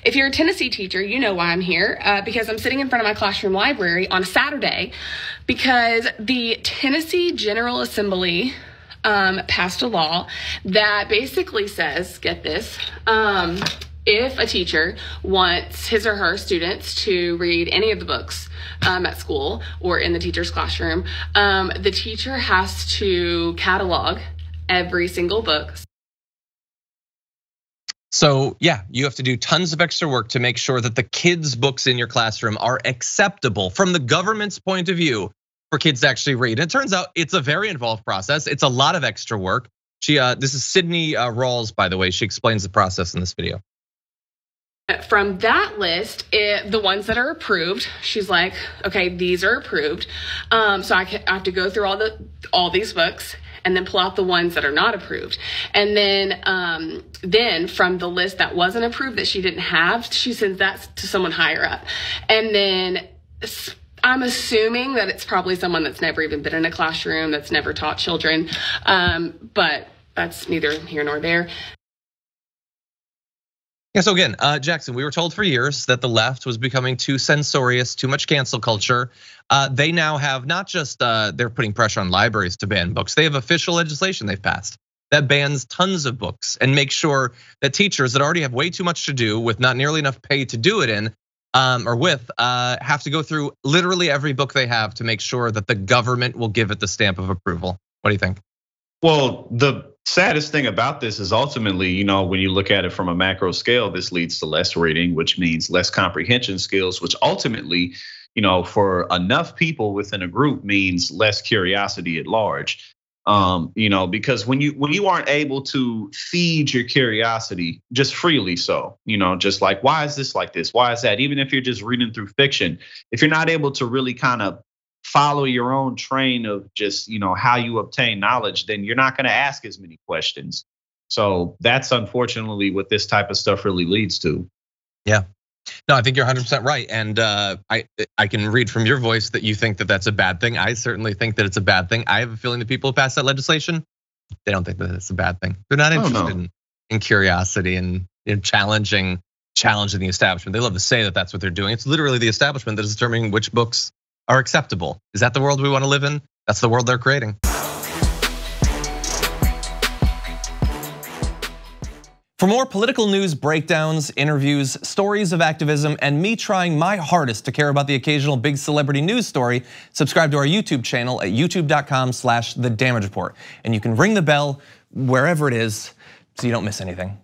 If you're a Tennessee teacher, you know why I'm here, because I'm sitting in front of my classroom library on a Saturday because the Tennessee General Assembly passed a law that basically says, get this, if a teacher wants his or her students to read any of the books at school or in the teacher's classroom, the teacher has to catalog every single book. So yeah, you have to do tons of extra work to make sure that the kids' books in your classroom are acceptable from the government's point of view for kids to actually read. And it turns out it's a very involved process. It's a lot of extra work. This is Sydney Rawls, by the way. She explains the process in this video. From that list, the ones that are approved, she's like, okay, these are approved. So I have to go through all these books and then pull out the ones that are not approved. And then from the list that wasn't approved that she didn't have, she sends that to someone higher up. And then I'm assuming that it's probably someone that's never even been in a classroom, that's never taught children, but that's neither here nor there. Yeah, so again, Jackson, we were told for years that the left was becoming too censorious, too much cancel culture. They now have not just, they're putting pressure on libraries to ban books. They have official legislation they've passed that bans tons of books and makes sure that teachers that already have way too much to do with not nearly enough pay to do it in, have to go through literally every book they have to make sure that the government will give it the stamp of approval. What do you think? Well, the saddest thing about this is ultimately, when you look at it from a macro scale, this leads to less reading, which means less comprehension skills, which ultimately, for enough people within a group means less curiosity at large. Because when you aren't able to feed your curiosity just freely, just like, why is this like this? Why is that? Even if you're just reading through fiction, if you're not able to really kind of follow your own train of just, how you obtain knowledge, then you're not going to ask as many questions. So that's unfortunately what this type of stuff really leads to. Yeah. No, I think you're 100% right. And I can read from your voice that you think that that's a bad thing. I certainly think that it's a bad thing. I have a feeling that people who pass that legislation, they don't think that it's a bad thing. They're not interested in curiosity and challenging the establishment. They love to say that that's what they're doing. It's literally the establishment that is determining which books are acceptable. Is that the world we want to live in? That's the world they're creating. For more political news breakdowns, interviews, stories of activism, and me trying my hardest to care about the occasional big celebrity news story, subscribe to our YouTube channel at youtube.com/thedamagereport. And you can ring the bell wherever it is so you don't miss anything.